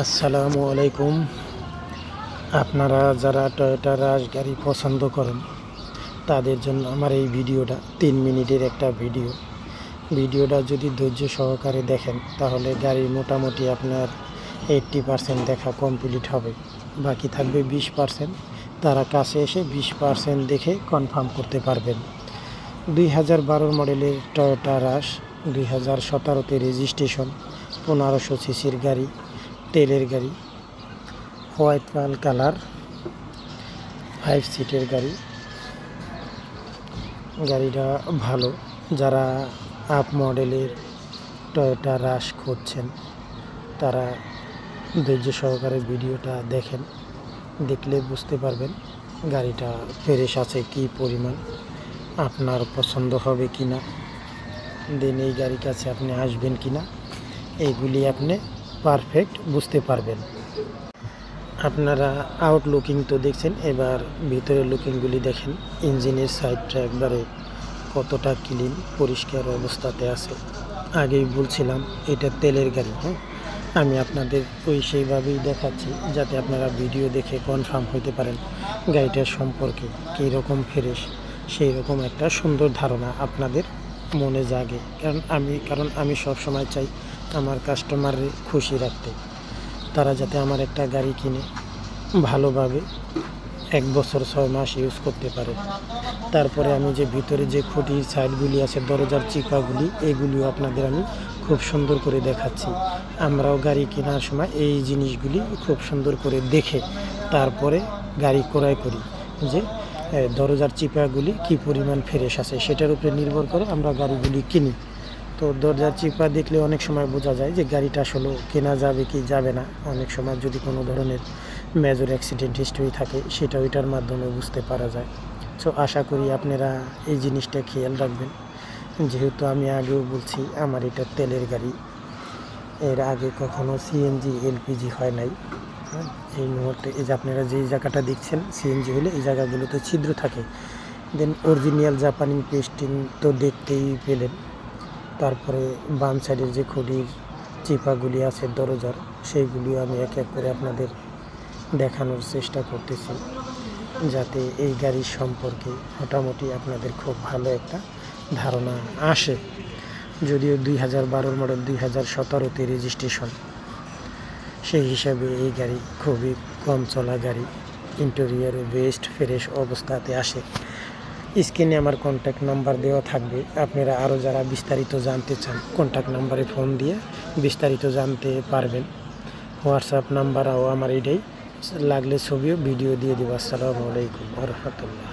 আসসালামু আলাইকুম। আপনারা যারা টয়োটা রাশ গাড়ি পছন্দ করেন তাদের জন্য আমার এই ভিডিওটা 3 মিনিটের একটা ভিডিওটা যদি ধৈর্য সহকারে দেখেন তাহলে গাড়ি মোটামুটি আপনার 80% দেখা কমপ্লিট হবে, বাকি থাকবে 20%। তারা কাছে এসে 20% দেখে কনফার্ম করতে পারবেন। 2012 মডেলের টয়োটা রাশ, 2017তে রেজিস্ট্রেশন, 1500 সিসির গাড়ি, তেলের গাড়ি, হোয়াইট পাল কালার, 5 সিটের গাড়িটা ভালো। যারা আপ মডেলের টয়োটা রাশ খুঁজছেন তারা ধৈর্য সহকারে ভিডিওটা দেখেন, দেখলে বুঝতে পারবেন গাড়িটা ফ্রেশ আছে কি পরিমাণ, আপনার পছন্দ হবে কি না, দেন এই গাড়ির কাছে আপনি আসবেন কি না, এইগুলি আপনি পারফেক্ট বুঝতে পারবেন। আপনারা আউট লুকিং তো দেখছেন, এবার ভিতরের লুকিংগুলি দেখেন। ইঞ্জিনের সাইডটা একবারে কতটা ক্লিন পরিষ্কার অবস্থাতে আছে। আগেই বলছিলাম এটা তেলের গাড়ি, আমি আপনাদের সেইভাবেই দেখাচ্ছি যাতে আপনারা ভিডিও দেখে কনফার্ম হতে পারেন গাড়িটার সম্পর্কে কীরকম ফ্রেশ, সেই রকম একটা সুন্দর ধারণা আপনাদের মনে জাগে। কারণ আমি সব সময় চাই আমার কাস্টমারের খুশি রাখতে, তারা যাতে আমার একটা গাড়ি কিনে ভালোভাবে 1 বছর 6 মাস ইউজ করতে পারে। তারপরে আমি যে ভিতরে যে খুঁটি সাইডগুলি আছে, দরজার চিপাগুলি, এগুলিও আপনাদের আমি খুব সুন্দর করে দেখাচ্ছি। আমরাও গাড়ি কেনার সময় এই জিনিসগুলি খুব সুন্দর করে দেখে তারপরে গাড়ি ক্রয় করি, যে দরজার চিপাগুলি কি পরিমাণ ফ্রেশ আছে সেটার উপরে নির্ভর করে আমরা গাড়িগুলি কিনি। তো দরজার চিপা দেখলে অনেক সময় বোঝা যায় যে গাড়িটা আসলে কেনা যাবে কি যাবে না। অনেক সময় যদি কোনো ধরনের মেজর অ্যাক্সিডেন্ট হিস্টরি থাকে সেটা ওইটার মাধ্যমে বুঝতে পারা যায়। সো আশা করি আপনারা এই জিনিসটা খেয়াল রাখবেন। যেহেতু আমি আগেও বলছি আমার এটা তেলের গাড়ি, এর আগে কখনো সিএনজি এলপিজি হয় নাই। এই মুহূর্তে এই যে আপনারা যেই জায়গাটা দেখছেন সিএনজি হলে এই জায়গাগুলোতে ছিদ্র থাকে। দেন অরিজিনাল জাপানি পেস্টিং তো দেখতেই পেলেন। তারপরে বাম সাইডের যে খুঁটির চিপাগুলি আছে দরজার, সেইগুলিও আমি এক এক করে আপনাদের দেখানোর চেষ্টা করতেছি যাতে এই গাড়ির সম্পর্কে মোটামুটি আপনাদের খুব ভালো একটা ধারণা আসে। যদিও 2012 মডেল, 2017তে রেজিস্ট্রেশন, সেই হিসাবে এই গাড়ি খুবই কম চলা গাড়ি, ইন্টেরিয়র বেস্ট ফ্রেশ অবস্থাতে আসে। স্ক্রিনে আমার কন্ট্যাক্ট নাম্বার দেওয়া থাকবে, আপনারা আরও যারা বিস্তারিত জানতে চান কন্ট্যাক্ট নাম্বারে ফোন দিয়ে বিস্তারিত জানতে পারবেন। হোয়াটসঅ্যাপ নাম্বারও আমার এটাই, লাগলে ছবিও ভিডিও দিয়ে দেবো। আসসালামু আলাইকুম ওয়া রাহমাতুল্লাহ।